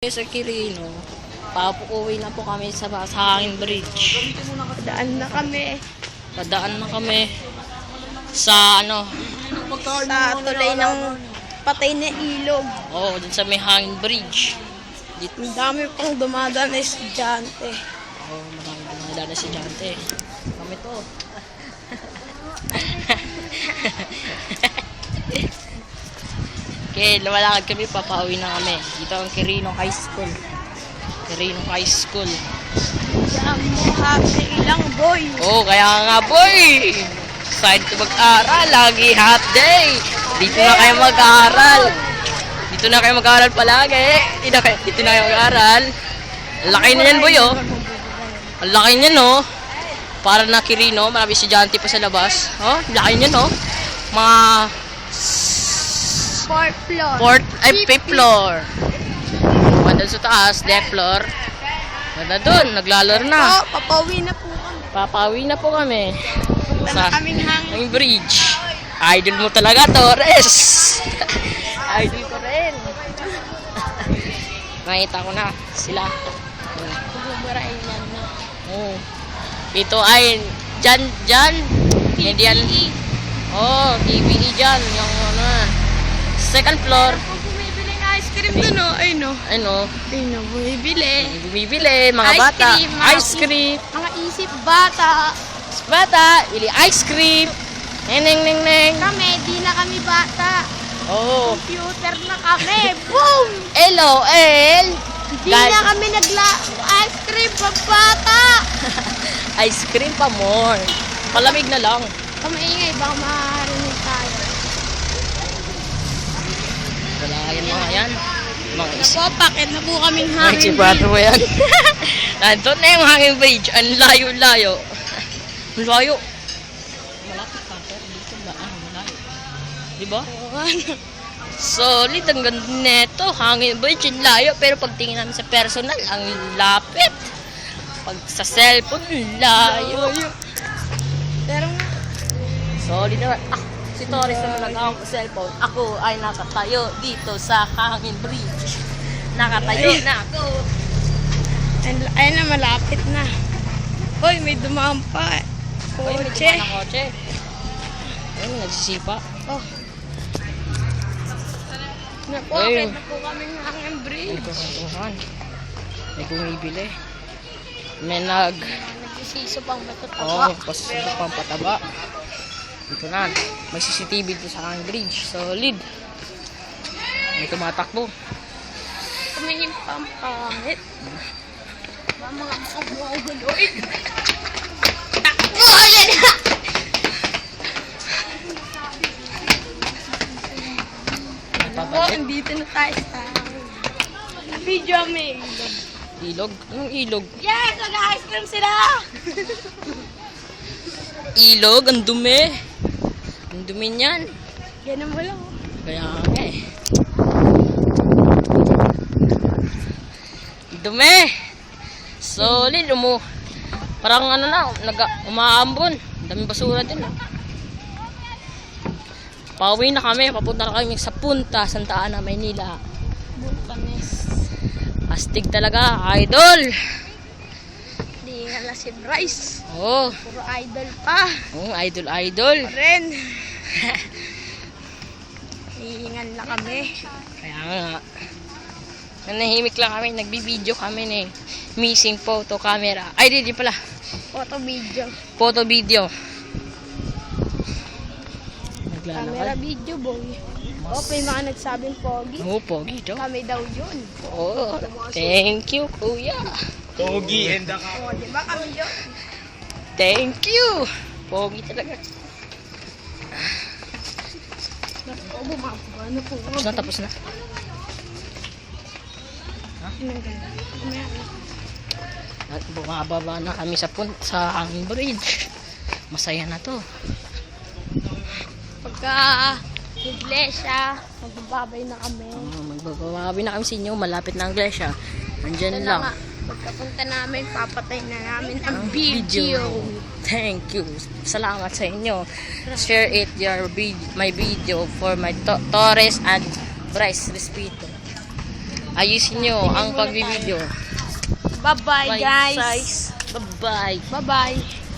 Sa Quirino, pauwi na po kami sa Hangin Bridge. Padaan na kami Padaan na kami sa sa tulay ng patay na ilog. dun sa may Hangin Bridge. Dito. Ang dami pang dumadaan na estudyante. Marami dumadaan na si Jante. Kami to. Okay, lumalakad kami, papauwi na kami. Dito ang Quirino High School. Quirino High School. Diyan mo happy ilang boy. Kaya nga boy! Excited to mag-aral. Lagi hot day. Dito na kayo mag-aral. Dito na kayo mag-aral palagi. Dito na kayo mag-aral. Ang laki na yan boy Ang laki niyan Para na Quirino, marami estudyante pa sa labas. Laki niyan Mga 4th floor. 5th floor. Banda sa taas, deck floor. Banda doon, naglalaro na. Papauwi na po kami. Papauwi na po kami. Sa aming Hangin Bridge. Idol mo talaga, Torres. Idol ko rin. Nakita ko na sila. Bumarain yan na. Ito ay Jan. Hindi yan. TVE dyan. Yung second floor. Kung bumibili ng ice cream dun bumibili. Bumibili, mga Ice bata. cream, mga Ice cream. Mga isip bata. Ili ice cream. Neng. Kami, di na kami bata. Computer na kami. Boom! LOL. Di na kami ice cream pag bata. Ice cream pa more. Palamig na lang. Kamaingay, baka marinig tayo. Wala mga yan. Mga isip. Pakit na po kaming Mga hangin. isipato mo yan. Nandun na yung Hangin Bridge. Ang layo-layo. Ang layo. Malapit ka. Pero dito ba? Malayo. Diba? Solid. Ang ganda neto. Hangin Bridge. Ang layo. Pero pag tingin namin sa personal, ang lapit. Pag sa cellphone, ang layo. Pero nga, Solid naman. Si Torres naman nag-awang cellphone. Ako ay nakatayo dito sa Hangin Bridge. Nakatayo na ako. ayun na, malapit na. Hoy, may dumaan pa. Ay, may Kotse. dumaan na kotse. Ayun, nagsisipa. Napakit na po kaming hangin bridge. May bumibili. May Nagsisiso pang matutaba. pasok pang pataba. Dito na. May CCTV dito sa Hangin Bridge. Solid. May tumatakbo. Tumingin pa ang pangit. Mga makabuhay. Takbo! Ayan na! Andito na tayo sa video may ilog. Ilog? Anong ilog? Yes! Mag-ice cream sila! Ilog? Ang dumi. Ang dumi niyan. Yan mo lang. Kaya dumi. Solid. Parang umaambon. Daming basura din. Pauwi na kami. Papunta na kami sa Punta, Santa Ana, Maynila. Butanes. Astig talaga. Idol. Di nga si Bryce. Puro Idol pa. idol. Ren. Hihingan na kami. Kaya nga. Nanahimik lang kami. Nagbibideo kami ng missing photo camera. Ay, di pala. Photo video. Camera video boy. May mga nagsabing pogi. Pogi daw. Kami daw yun. Thank you, kuya. Pogi and the Diba kami yun? Thank you. Pogi talaga. Bumababa na po. Tapos na. At bumababa na kami sa Hangin Bridge. Masaya na to. Pagka iglesia, magbababay na kami. Magbababay na kami sa inyo. Malapit na ang iglesia. Andyan lang. Pagkapunta namin, papatay na namin ang video. Thank you. Salamat sa inyo. Share it my video for my Torres and Bryce Respito. Ayusin nyo ang pagbibideo. Bye-bye, Bye, guys. size. Bye-bye. Bye-bye.